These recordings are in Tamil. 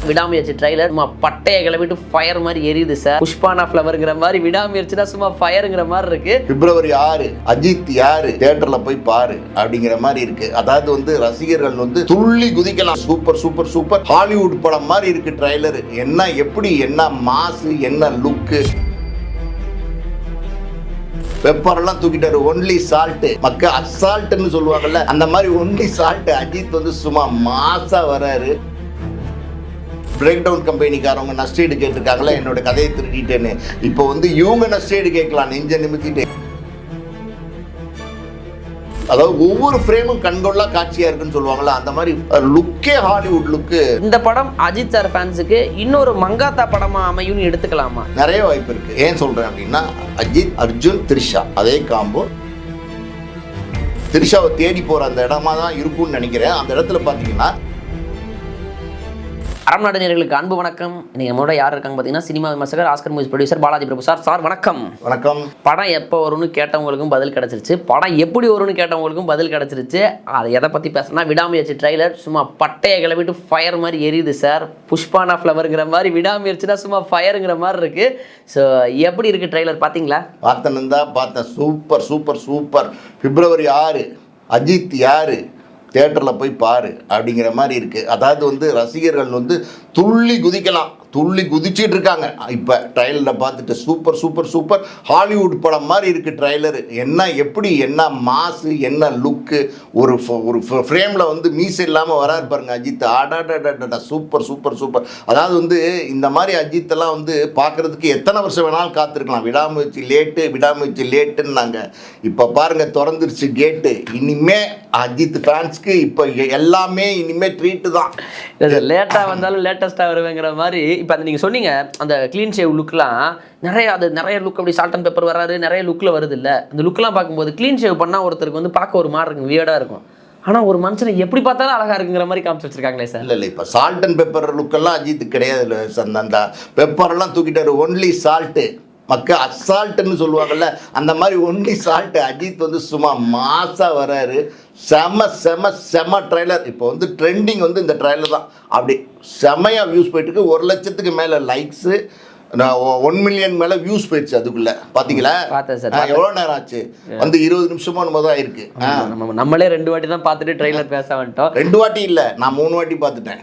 விடாமுயற்சி ட்ரைலர் சும்மா பட்டையை கிளம்பிட்டு ஃபயர் மாதிரி எரியுது சார். புஷ்பானா ஃப்ளவர்ங்கிற மாதிரி விடாமுயற்சினா சும்மா ஃபயருங்கிற மாதிரி இருக்கு. பிப்ரவரி 6 அஜித் யாரு தியேட்டர்ல போய் பாரு அப்படிங்கிற மாதிரி இருக்கு. அதாவது ரசிகர்கள் துள்ளி குதிக்கலாம். சூப்பர் சூப்பர் சூப்பர் ஹாலிவுட் படம் மாதிரி இருக்கு ட்ரைலர். என்ன எப்படி என்ன மாசு என்ன லுக்கு. பெப்பர் எல்லாம் தூக்கிட்டாரு. ஒன்லி சால்ட் மக்கள் அசால்ட்னு சொல்லுவாங்கல்ல, அந்த மாதிரி ஒன்லி சால்ட். அஜித் சும்மா மாசா வராரு. பிரேக் டவுன் கம்பெனிக்காரவங்க நஷ்டீடு கேட்டிருக்காங்களா என்னோட கதையை திருடிட்டேன்னு. இப்போ இவங்க நஷ்டீடு கேட்கலாம் நெஞ்ச நிமித்திட்டு. அதாவது ஒவ்வொரு ஃப்ரேமும் கண்கொள்ளா காட்சியா இருக்குன்னு சொல்லுவாங்கல்ல, அந்த மாதிரி லுக்கே ஹாலிவுட் லுக்கு. இந்த படம் அஜித் சார் ஃபேன்ஸுக்கு இன்னொரு மங்காத்தா படமா அமையும்னு எடுத்துக்கலாமா? நிறைய வாய்ப்பு இருக்கு. ஏன் சொல்றேன் அப்படின்னா, அஜித், அர்ஜுன், த்ரிஷா அதே காம்போ. த்ரிஷாவை தேடி போற அந்த இடமா தான் இருக்கும்னு நினைக்கிறேன். அந்த இடத்துல பாத்தீங்கன்னா அறம் நாடு நேயர்களுக்கு அன்பு வணக்கம். இன்னைக்கு நம்மளோட யார் இருக்காங்க பார்த்தீங்கன்னா, சினிமா விமர்சகர், ஆஸ்கர் மூவிஸ் ப்ரொடியூசர் பாலாஜி பிரபு சார். சார் வணக்கம். வணக்கம். படம் எப்போ வரும்னு கேட்டவங்களுக்கும் பதில் கிடச்சிருச்சு, படம் எப்படி வரும்னு கேட்டவங்களுக்கும் பதில் கிடச்சிருச்சு. அதை எதை பற்றி பேசுனா, விடாமுயற்சி ட்ரைலர் சும்மா பட்டையை கிளம்பிட்டு ஃபயர் மாதிரி எரியுது சார். புஷ்பானா ஃப்ளவர்ங்கிற மாதிரி விடாமுயற்சினா சும்மா ஃபயருங்கிற மாதிரி இருக்கு. ஸோ எப்படி இருக்கு ட்ரைலர் பார்த்தீங்களா? பார்த்தேன். Super super super. February 6 Ajith யாரு தியேட்டரில் போய் பாரு அப்படிங்கிற மாதிரி இருக்குது. அதாவது ரசிகர்கள் துள்ளி குதிக்கலாம். துள்ளி குதிச்சிட்டு இருக்காங்க. இப்போ ட்ரைலரில் பார்த்துட்டு சூப்பர் சூப்பர் சூப்பர் ஹாலிவுட் படம் மாதிரி இருக்குது ட்ரைலரு. என்ன எப்படி என்ன மாசு என்ன லுக்கு. ஒரு ஃப்ரேமில் மீசை இல்லாமல் வராரு பாருங்க அஜித். ஆடாடாடாடா சூப்பர் சூப்பர் சூப்பர். அதாவது இந்த மாதிரி அஜித்தெல்லாம் பார்க்குறதுக்கு எத்தனை வருஷம் வேணாலும் காத்திருக்கலாம். விடாமுயற்சி லேட்டுன்னாங்க. இப்போ பாருங்கள் திறந்துருச்சு கேட்டு. இனிமே அஜித் ஃபேன்ஸ்க்கு இப்போ எல்லாமே இனிமே ட்ரீட்டு தான். லேட்டாக வந்தாலும் லேட்டஸ்ட்டாக வருவேங்கிற மாதிரி. இப்போ அந்த நீங்கள் சொன்னீங்க அந்த க்ளீன் ஷேவ் லுக்லாம் நிறைய லுக் அப்படி சால்ட் அண்ட் பெப்பர் வராது, நிறைய லுக்கில் வருது இல்லை. அந்த லுக்கெலாம் பார்க்கும்போது க்ளீன் ஷேவ் பண்ணால் ஒருத்தருக்கு பார்க்க ஒரு மாதிரி இருக்கும், வியர்டாக இருக்கும். ஆனால் ஒரு மனுஷனை எப்படி பார்த்தாலும் அழகாக இருக்குங்கிற மாதிரி காமிச்சு வச்சிருக்காங்களே சார். இல்லை இப்போ சால்ட் அண்ட் பெப்பர் லுக்கெல்லாம் அஜித் கிடையாது இல்லை. அந்த பெப்பரெல்லாம் தூக்கிட்டாரு. ஒன்லி சால்ட்டு மக்கள் அசால்ட்டுன்னு சொல்லுவாங்கல்ல, அந்த மாதிரி ஒன்லி சால்ட்டு. அஜித் சும்மா மாசா வராரு. செம ட்ரைலர். இப்போ ட்ரெண்டிங் இந்த ட்ரைலர் தான். அப்படி செமையாக வியூஸ் போயிட்டுருக்கு. 1 லட்சத்துக்கு மேலே லைக்ஸு, 1 மில்லியன் மேலே வியூஸ் போயிடுச்சு. அதுக்குள்ள பார்த்தீங்களா? பார்த்தேன் சார். எவ்வளோ நேரம் ஆச்சு? 20 நிமிஷமோ நம்ம தான் இருக்கு. நம்மளே 2 வாட்டி தான் பார்த்துட்டு ட்ரைலர் பேச வந்துட்டோம். 2 வாட்டி இல்லை, நான் 3 வாட்டி பார்த்துட்டேன்.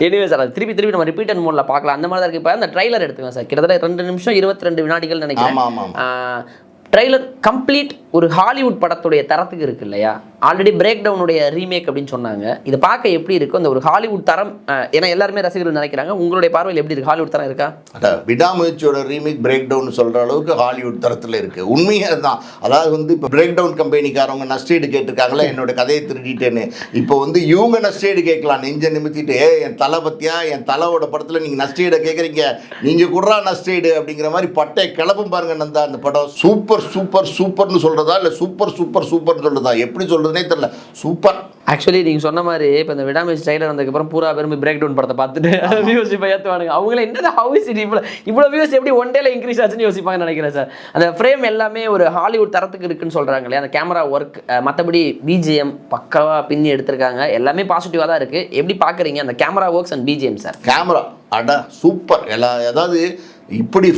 எனிவே சார், அது திருப்பி நம்ம ரிப்பீட் மோட்ல பார்க்கலாம். அந்த மாதிரி தான் இருக்கு. இப்போ அந்த ட்ரைலர் எடுத்துக்கோங்க சார். கிட்டத்தட்ட 2 நிமிஷம் 22 வினாடிகள் நினைக்கிறேன். ஆமாம். ட்ரைலர் கம்ப்ளீட் ஒரு ஹாலிவுட் படத்துடைய தரத்துக்கு இருக்கு இல்லையா? ஆல்ரெடி பிரேக் டவுனுடைய ரீமேக் அப்படின்னு சொன்னாங்க. இது பார்க்க எப்படி இருக்கும் அந்த ஒரு ஹாலிவுட் தரம்? ஏன்னா எல்லாருமே ரசிகர்கள் நினைக்கிறாங்க. உங்களுடைய பார்வையில் எப்படி இருக்கு? ஹாலிவுட் தரம் இருக்கா? விடாமுயற்சியோட ரீமேக் பிரேக் டவுன் சொல்கிற அளவுக்கு ஹாலிவுட் தரத்தில் இருக்குது. உண்மையாக தான். அதாவது இப்போ பிரேக் டவுன் கம்பெனிக்காரவங்க நஷ்டீடு கேட்டிருக்காங்களா என்னோட கதையை திருடிட்டேன்னு. இப்போ இவங்க நஷ்டீடு கேட்கலாம் நெஞ்ச நிமித்திட்டு. என் தலை பற்றியா, என் தலையோட படத்தில் நீங்கள் நஷ்டீடை கேட்குறீங்க, நீங்கள் குடுறா நஷ்டீடு அப்படிங்கிற மாதிரி பட்டை கிளப்பும் பாருங்க. நந்தா அந்த படம் சூப்பர் சூப்பர் சூப்பர்னு சொல்கிறதா இல்லை சூப்பர் சூப்பர் சூப்பர்னு சொல்கிறதா, எப்படி சொல்கிறதுனே தெரியல. சூப்பர். ஆக்சுவலி நீங்கள் சொன்ன மாதிரி இப்போ இந்த விடாமுயற்சி ட்ரைலர் வந்ததுக்கப்புறம் பூரா பேரும் பிரேக் டவுன் படத்தை பார்த்துட்டு வியூஸ் இப்போ ஏற்றுவானுங்க. அவங்கள என்னது ஹவுஸ் இது இவ்வளோ வியூஸ் எப்படி ஒன் டேல இன்க்ரீஸ் ஆச்சுன்னு யோசிப்பாங்கன்னு நினைக்கிறேன் சார். அந்த ஃப்ரேம் எல்லாமே ஒரு ஹாலிவுட் தரத்துக்கு இருக்குன்னு சொல்கிறாங்க இல்லையா? அந்த கேமரா ஒர்க், மற்றபடி பிஜிஎம் பக்காவாக பின்னி எடுத்திருக்காங்க. எல்லாமே பாசிட்டிவாக தான் இருக்குது. எப்படி பார்க்குறீங்க அந்த camera works and BGM sir? Camera super. அதாவது இப்படி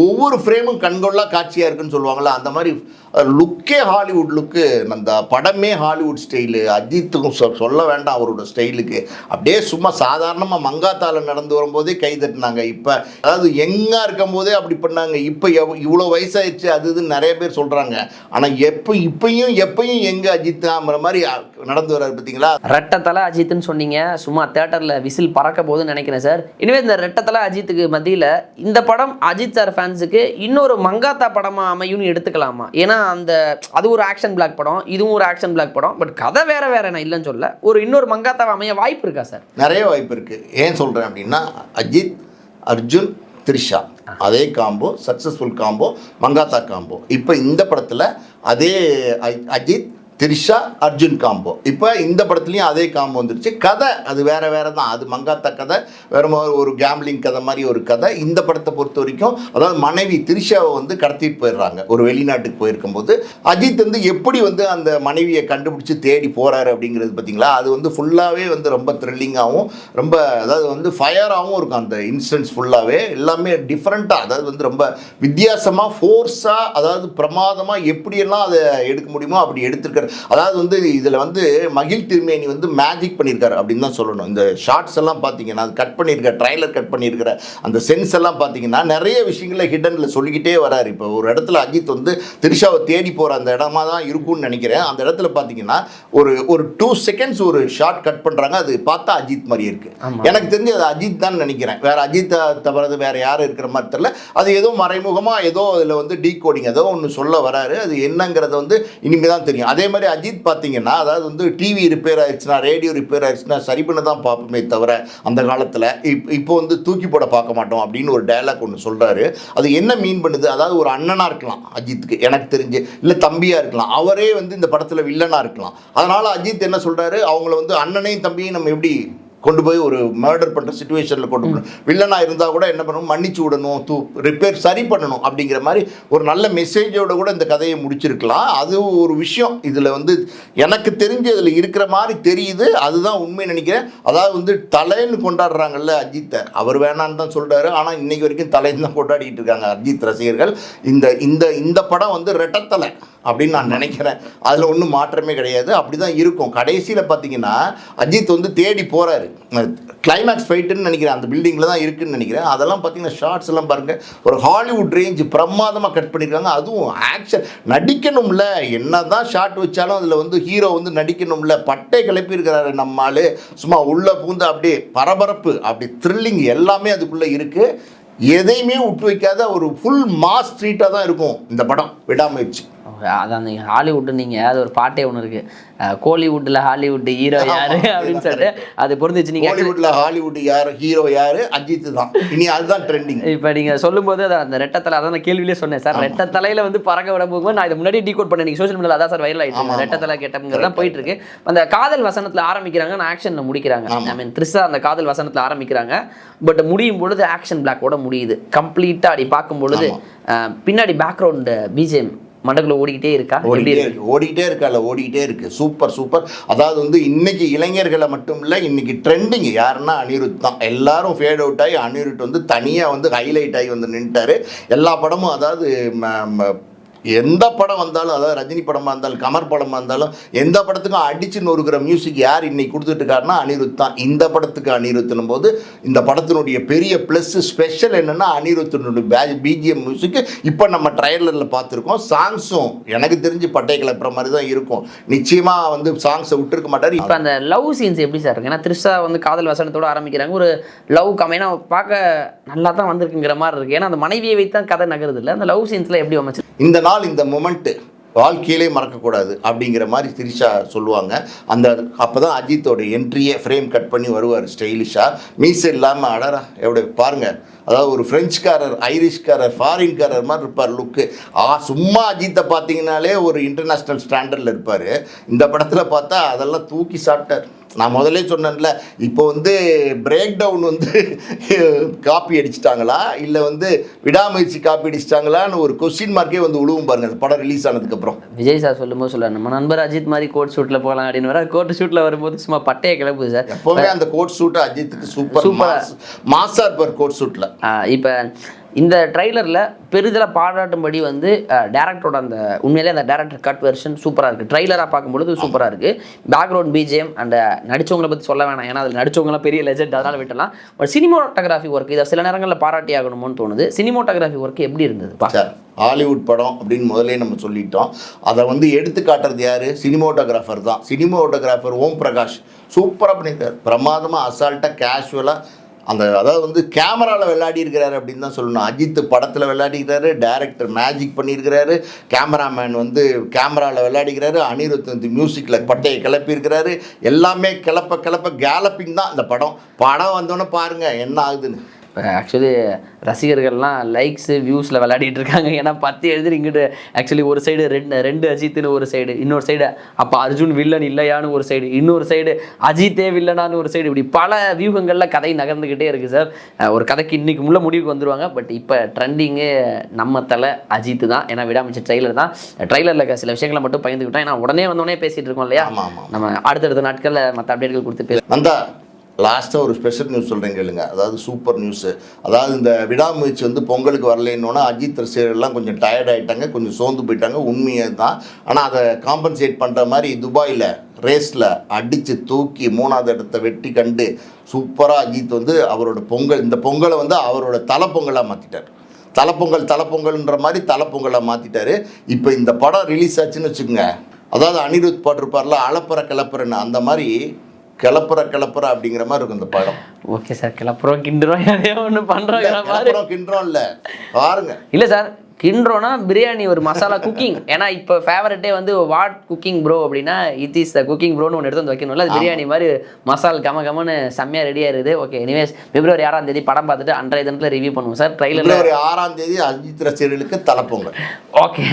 ஒவ்வொரு ஃப்ரேமும் கண்கொள்ளா காட்சியாக இருக்குன்னு சொல்லுவாங்கள்ல, அந்த மாதிரி லுக்கே ஹாலிவுட் லுக்கு. அந்த படமே ஹாலிவுட் ஸ்டைலு. அஜித்துக்கும் சொல்ல வேண்டாம் அவரோட ஸ்டைலுக்கு. அப்படியே சும்மா சாதாரணமாக மங்காத்தால நடந்து வரும்போதே கை தட்டினாங்க. இப்போ அதாவது எங்கே இருக்கும் போதே அப்படி பண்ணாங்க. இப்போ இவ்வளோ வயசாகிடுச்சு அது இதுன்னு நிறைய பேர் சொல்கிறாங்க. ஆனால் எப்பயும் எங்கே அஜித்துங்கிற மாதிரி நடந்து வர்றாரு பார்த்தீங்களா? ரெட்டத்தலை அஜித்துன்னு சொன்னீங்க. சும்மா தேட்டரில் விசில் பறக்க போகுதுன்னு நினைக்கிறேன் சார். இனிமேல் இந்த ரெட்டத்தலை அஜித்துக்கு மத்தியில் இந்த படம் அஜித் சார் ஃபேன்ஸுக்கு இன்னொரு மங்காத்தா படமாக அமையும்னு எடுத்துக்கலாமா? ஏன்னா அது ஒரு ஆக்ஷன் பிளாக் படம், இதுவும் ஒரு ஆக்ஷன் பிளாக் படம். பட் கதை வேற நான் இல்லைன்னு சொல்ல. இன்னொரு மங்காத்தாவை அமைய வாய்ப்பு இருக்கா சார்? நிறைய வாய்ப்பு இருக்கு. ஏன் சொல்றேன் அப்படின்னா, அஜித், அர்ஜுன், த்ரிஷா அதே combo, successful combo, Mankatha combo. இப்போ இந்த படத்தில் அதே அஜித், திரிஷா அர்ஜுன் காம்போ. இப்போ இந்த படத்துலையும் அதே காம்போ வந்துருச்சு. கதை அது வேறு வேறு தான். அது மங்காத்தா கதை, வேறு ஒரு கேம்லிங் கதை மாதிரி ஒரு கதை. இந்த படத்தை பொறுத்த வரைக்கும் அதாவது மனைவி திரிஷாவை வந்து கடத்திட்டு போயிடுறாங்க ஒரு வெளிநாட்டுக்கு போயிருக்கும்போது. அஜித் வந்து எப்படி வந்து அந்த மனைவியை கண்டுபிடிச்சி தேடி போகிறாரு அப்படிங்கிறது பார்த்தீங்களா, அது வந்து ஃபுல்லாகவே வந்து ரொம்ப த்ரில்லிங்காகவும் ரொம்ப அதாவது வந்து ஃபயராகவும் இருக்கும். அந்த இன்சிடென்ட்ஸ் ஃபுல்லாகவே எல்லாமே டிஃப்ரெண்ட்டாக, அதாவது வந்து ரொம்ப வித்தியாசமாக ஃபோர்ஸாக, அதாவது பிரமாதமாக எப்படியெல்லாம் அதை எடுக்க முடியுமோ அப்படி எடுத்துருக்காரு. அதாவது வந்து இதில் வந்து மகிழ் திருமேனி வந்து மேஜிக் பண்ணியிருக்காரு அப்படின்னு தான் சொல்லணும். இந்த ஷார்ட்ஸ் எல்லாம் பார்த்தீங்கன்னா அது கட் பண்ணியிருக்க ட்ரைலர் கட் பண்ணியிருக்கிற அந்த சென்ஸ் எல்லாம் பார்த்தீங்கன்னா நிறைய விஷயங்களை ஹிடனில் சொல்லிக்கிட்டே வராரு. இப்போ ஒரு இடத்துல அஜித் வந்து திரிஷாவை தேடி போகிற அந்த இடமா தான் இருக்கும்னு நினைக்கிறேன். அந்த இடத்துல பார்த்தீங்கன்னா ஒரு 2 செகண்ட்ஸ் ஒரு ஷார்ட் கட் பண்ணுறாங்க. அது பார்த்தா அஜித் மாதிரி இருக்கு. எனக்கு தெரிஞ்சு அது அஜித் தான் நினைக்கிறேன். வேற அஜித் தவிர வேற யாரும் இருக்கிற மாதிரி தெரியல. அது ஏதோ மறைமுகமாக ஏதோ அதில் வந்து டீகோடிங் ஏதோ ஒன்று சொல்ல வராரு. அது என்னங்கிறத வந்து இனிமேல் தான் தெரியும். அதே மாதிரி அஜித் பார்த்தீங்கன்னா அதாவது வந்து டிவி ரிப்பேர் ஆயிடுச்சுன்னா, ரேடியோ ரிப்பேர் ஆயிடுச்சுன்னா சரி பண்ண தான் பார்ப்போமே தவிர அந்த காலத்தில் இப்போ வந்து தூக்கி போட பார்க்க மாட்டோம் அப்படின்னு ஒரு டயலாக் ஒன்று சொல்கிறாரு. அது என்ன மீன் பண்ணுது, அதாவது ஒரு அண்ணனாக இருக்கலாம் அஜித்துக்கு எனக்கு தெரிஞ்சு, இல்லை தம்பியாக இருக்கலாம், அவரே வந்து இந்த படத்தில் வில்லனாக இருக்கலாம். அதனால் அஜித் என்ன சொல்கிறாரு, அவங்கள வந்து அண்ணனையும் தம்பியும் நம்ம எப்படி கொண்டு போய் ஒரு மர்டர் பண்ணுற சிச்சுவேஷனில் கொண்டு போகணும், வில்லனாக இருந்தால் கூட என்ன பண்ணணும், மன்னிச்சு விடணும், ரிப்பேர் சரி பண்ணணும் அப்படிங்கிற மாதிரி ஒரு நல்ல மெசேஜோட கூட இந்த கதையை முடிச்சிருக்கலாம். அது ஒரு விஷயம் இதில் வந்து எனக்கு தெரிஞ்சு அதில் இருக்கிற மாதிரி தெரியுது. அதுதான் உண்மை நினைக்கிறேன். அதாவது வந்து தலைன்னு கொண்டாடுறாங்கல்ல அஜித்தை, அவர் வேணான்னு தான் சொல்கிறாரு. ஆனால் இன்னைக்கு வரைக்கும் தலைன்னு தான் கொண்டாடிட்டு இருக்காங்க அஜித் ரசிகர்கள். இந்த படம் வந்து ரெட்டத்தலை அப்படின்னு நான் நினைக்கிறேன். அதில் ஒன்றும் மாற்றமே கிடையாது. அப்படி தான் இருக்கும். கடைசியில் பார்த்தீங்கன்னா அஜித் வந்து தேடி போகிறாரு. கிளைமேக்ஸ் ஃபைட்டுன்னு நினைக்கிறேன் அந்த பில்டிங்கில் தான் இருக்குதுன்னு நினைக்கிறேன். அதெல்லாம் பார்த்தீங்கன்னா ஷார்ட்ஸ் எல்லாம் பாருங்கள், ஒரு ஹாலிவுட் ரேஞ்சு பிரமாதமாக கட் பண்ணியிருக்காங்க. அதுவும் ஆக்ஷன் நடிக்கணும்ல, என்ன தான் ஷார்ட் வச்சாலும் அதில் வந்து ஹீரோ வந்து நடிக்கணும்ல. பட்டை கிளப்பியிருக்கிறாரு நம்மால். சும்மா உள்ளே பூந்து அப்படியே பரபரப்பு, அப்படி த்ரில்லிங் எல்லாமே அதுக்குள்ளே இருக்குது. எதையுமே விட்டு வைக்காத ஒரு ஃபுல் மாஸ் ஸ்ட்ரீட்டாக தான் இருக்கும் இந்த படம் விடாமுயற்சி. அதான் நீங்கள் ஹாலிவுட்டு நீங்கள் அது ஒரு பாட்டே ஒன்று இருக்குது, கோலிவுட்டில் ஹாலிவுட் ஹீரோ யார் அப்படின்னு சொல்லிட்டு அது பொருந்துச்சு. நீங்கள் ஹாலிவுட்டில் ஹாலிவுட் யார் ஹீரோ யார், அஜித் தான். இனி அதுதான் ட்ரெண்டிங். இப்போ நீங்கள் சொல்லும்போது அந்த ரெட்டத்தலை, அதான் நான் கேள்வியிலே சொன்னேன் சார். ரெட்டத்தலையில் வந்து பறக்க விட போகும்போது நான் இதை முன்னாடி டீகோட் பண்ணேன். நீங்கள் சோஷியல் மீடியாவில் அதான் சார் வைரல் ஆகிட்டு ரெட்டத்தலை கேட்டப்ங்கிறது தான் போயிட்டு இருக்கு. அந்த காதல் வசனத்தில் ஆரம்பிக்கிறாங்க, நான் ஆக்ஷனில் முடிக்கிறாங்க. ஐ மீன் த்ரிஷா அந்த காதல் வசனத்தில் ஆரம்பிக்கிறாங்க, பட் முடியும் பொழுது ஆக்ஷன் பிளாக்கோட முடியுது கம்ப்ளீட்டாக. அப்படி பார்க்கும் பொழுது பின்னாடி பேக்ரவுண்டு பிஜிஎம் மண்டக்குள்ள ஓடிக்கிட்டே இருக்கா, ஓடிக்கிட்டே இருக்கு. சூப்பர். அதாவது வந்து இன்னைக்கு இளைஞர்களை மட்டும் இல்லை, இன்னைக்கு ட்ரெண்டிங் யாருன்னா அனிருத் தான். எல்லாரும் ஃபேட் அவுட் ஆகி அனிருத் வந்து தனியாக வந்து ஹைலைட் ஆகி வந்து நின்ட்டாரு. எல்லா படமும் அதாவது எந்த படம் வந்தாலும், அதாவது ரஜினி படமாக இருந்தாலும் கமர் படமாக இருந்தாலும் எந்த படத்துக்கும் அடிச்சு நொறுக்கிற மியூசிக் யார் இன்னைக்கு கொடுத்துட்டு இருக்காருன்னா அனிருத் தான். இந்த படத்துக்கு அனிருத்துனும் போது இந்த படத்தினுடைய பெரிய ப்ளஸ் ஸ்பெஷல் என்னென்னா அனிருத்தினுடைய பிஜிஎம் மியூசிக் இப்போ நம்ம ட்ரைலரில் பார்த்துருக்கோம். சாங்ஸும் எனக்கு தெரிஞ்சு பட்டை கிளப்புற மாதிரி தான் இருக்கும். நிச்சயமாக வந்து சாங்ஸை விட்டுருக்க மாட்டார். இப்போ அந்த லவ் சீன்ஸ் எப்படி சார் இருக்கு? ஏன்னா த்ரிஷா வந்து காதல் வசனத்தோடு ஆரம்பிக்கிறாங்க, ஒரு லவ் கமைனா பார்க்க நல்லா தான் வந்திருக்குங்கிற மாதிரி இருக்குது. ஏன்னா அந்த மனைவியை வைத்து தான் கதை நகருது இல்லை, அந்த லவ் சீன்ஸில் எப்படி அமைச்சு இந்த நாள் இந்த மொமெண்ட்டு வாழ்க்கையிலே மறக்கக்கூடாது அப்படிங்கிற மாதிரி திரிஷா சொல்லுவாங்க. அப்போ தான் அஜித்தோட என்ட்ரியே ஃப்ரேம் கட் பண்ணி வருவார் ஸ்டைலிஷாக, மீசை இல்லாமல். அடரா எப்படி பாருங்கள், அதாவது ஒரு ஃப்ரெஞ்சுக்காரர், ஐரிஷ்காரர், ஃபாரின்காரர் மாதிரி இருப்பார் லுக்கு. சும்மா அஜித்தை பார்த்தீங்கன்னாலே ஒரு இன்டர்நேஷ்னல் ஸ்டாண்டர்டில் இருப்பார். இந்த படத்தில் பார்த்தா அதெல்லாம் தூக்கி சாப்பிட்டார். நான் முதலே சொன்னேன்ல, இப்போ வந்து பிரேக் டவுன் வந்து காப்பி அடிச்சிட்டாங்களா இல்லை வந்து விடாமுயற்சி காப்பி அடிச்சிட்டாங்களான்னு ஒரு கொஸ்டின் மார்க்கே வந்து உழுவும் பாருங்க அந்த படம் ரிலீஸ் ஆனதுக்கப்புறம். விஜய் சார் சொல்லும்போது சொல்ல நம்ம நண்பர் அஜித் மாதிரி கோட் ஷூட்டில் போகலாம் அப்படின்னு வர, கோட் ஷூட்டில் வரும்போது சும்மா பட்டையை கிளப்புது சார். எப்போவுமே அந்த கோட் ஷூட்டு அஜித்துக்கு சூப்பர் மாசா இருப்பார் கோட் ஷூட்டில். இப்போ இந்த ட்ரைலரில் பெரிதலாக பாராட்டும்படி வந்து டேரக்டரோட அந்த உண்மையிலே அந்த டேரக்டர் கட் வெர்ஷன் சூப்பராக இருக்குது. ட்ரைலராக பார்க்கும்பொழுது சூப்பராக இருக்குது. பேக்ரவுண்ட் பிஜிஎம் அண்ட் நடித்தவங்களை பற்றி சொல்ல வேணாம், ஏன்னா அதில் நடித்தவங்களாம் பெரிய லெஜெண்ட், அதனால் விட்டலாம். பட் சினிமோட்டோகிராஃபி ஒர்க் இதை சில நேரங்களில் பாராட்டி ஆகணுமோன்னு தோணுது. சினிமோட்டோகிராஃபி ஒர்க் எப்படி இருந்தது சார்? ஹாலிவுட் படம் அப்படின்னு முதலே நம்ம சொல்லிட்டோம். அதை வந்து எடுத்து காட்டுறது யார்? சினிமோட்டோகிராஃபர் தான். சினிமோட்டோகிராஃபர் ஓம் பிரகாஷ் சூப்பராக பண்ணியிருக்கார். பிரமாதமாக அசால்ட்டாக கேஷுவலாக அதாவது வந்து கேமராவில் விளையாடி இருக்கிறாரு அப்படின்னு தான் சொல்லணும். அஜித் படத்தில் விளையாடிக்கிறாரு, டைரக்டர் மேஜிக் பண்ணியிருக்கிறாரு, கேமராமேன் வந்து கேமராவில் விளையாடிக்கிறாரு, அனிருத் வந்து மியூசிக்கில் பட்டையை கிளப்பியிருக்கிறாரு. எல்லாமே கிளப்ப கேலப்பிங் தான் இந்த படம் வந்தோன்னே பாருங்கள் என்ன ஆகுதுன்னு. ஆக்சுவலி ரசிகர்கள்லாம் லைக்ஸு வியூஸில் விளையாடிட்டு இருக்காங்க. ஏன்னா 10 எழுதி இங்கிட்டு ஆக்சுவலி ஒரு சைடு ரெண்டு அஜித்னு ஒரு சைடு, இன்னொரு சைடு அப்போ அர்ஜுன் வில்லன் இல்லையான்னு ஒரு சைடு, இன்னொரு சைடு அஜித்தே வில்லனான்னு ஒரு சைடு, இப்படி பல வியூகங்களில் கதை நகர்ந்துக்கிட்டே இருக்குது சார். ஒரு கதைக்கு இன்னைக்கு முள்ள முடிவுக்கு வந்துருவாங்க. பட் இப்போ ட்ரெண்டிங்கு நம்ம தலை அஜித் தான். ஏன்னா விடாமச்சு ட்ரெய்லர் தான். ட்ரெய்லரில் சில விஷயங்களை மட்டும் பகிர்ந்துக்கிட்டோம். ஏன்னா உடனே பேசிகிட்டு இருக்கோம் இல்லையா, நம்ம அடுத்தடுத்த நாட்களில் மற்ற அப்டேட்கள் கொடுத்து நந்தா லாஸ்ட்டாக ஒரு ஸ்பெஷல் நியூஸ் சொல்கிறேன் கேளுங்க. அதாவது சூப்பர் நியூஸு. அதாவது இந்த விடாமுயற்சி வந்து பொங்கலுக்கு வரலைன்னொன்னா அஜித் ரசிகர்கள்லாம் கொஞ்சம் டயர்ட் ஆகிட்டாங்க, கொஞ்சம் சோர்ந்து போயிட்டாங்க. உண்மையை தான். ஆனால் அதை காம்பன்சேட் பண்ணுற மாதிரி துபாயில் ரேஸில் அடித்து தூக்கி 3வது இடத்தை வெற்றி கண்டு சூப்பராக அஜித் வந்து அவரோட பொங்கல், இந்த பொங்கலை வந்து அவரோட தலைப்பொங்கலாக மாற்றிட்டார். தலைப்பொங்கல்ன்ற மாதிரி தலைப்பொங்கலாக மாற்றிட்டாரு. இப்போ இந்த படம் ரிலீஸ் ஆச்சுன்னு வச்சுக்கோங்க, அதாவது அனிருத் பாட்டிருப்பார்ல அளப்பற கிளப்புறன்னு, அந்த மாதிரி கிளப்புற அப்படிங்கிற மாதிரி இருக்கும் இந்த படம். ஓகே சார், கிளப்புறோம் கிண்டுறோம் எதையோ ஒன்று பண்ணுறோம். கிண்டுறோம் இல்லை பாருங்க. இல்லை சார், கிண்டுறோன்னா பிரியாணி ஒரு மசாலா குக்கிங். ஏன்னா இப்போ ஃபேவரட்டே வந்து வாட் குக்கிங் ப்ரோ அப்படின்னா இட் இஸ் த குக்கிங் ப்ரோன்னு ஒன்று எடுத்து வந்து வைக்கணும்ல. அது பிரியாணி மாதிரி மசால் கமன்னு செம்மையாக ரெடியாக இருக்குது. ஓகே, எனிவேஸ் February 6ஆம் தேதி படம் பார்த்துட்டு அன்றைய தினத்தில் ரிவ்யூ பண்ணுவோம் சார். ட்ரைலர் February 6ஆம் தேதி அஜித் ரசிகர்களுக்கு தலைப்பொங்கல். ஓகே,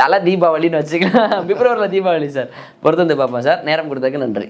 தலை தீபாவளின்னு வச்சுக்கலாம். Februaryல தீபாவளி சார். பொறுத்து வந்து பார்ப்போம் சார். நேரம் கொடுத்ததுக்கு நன்றி.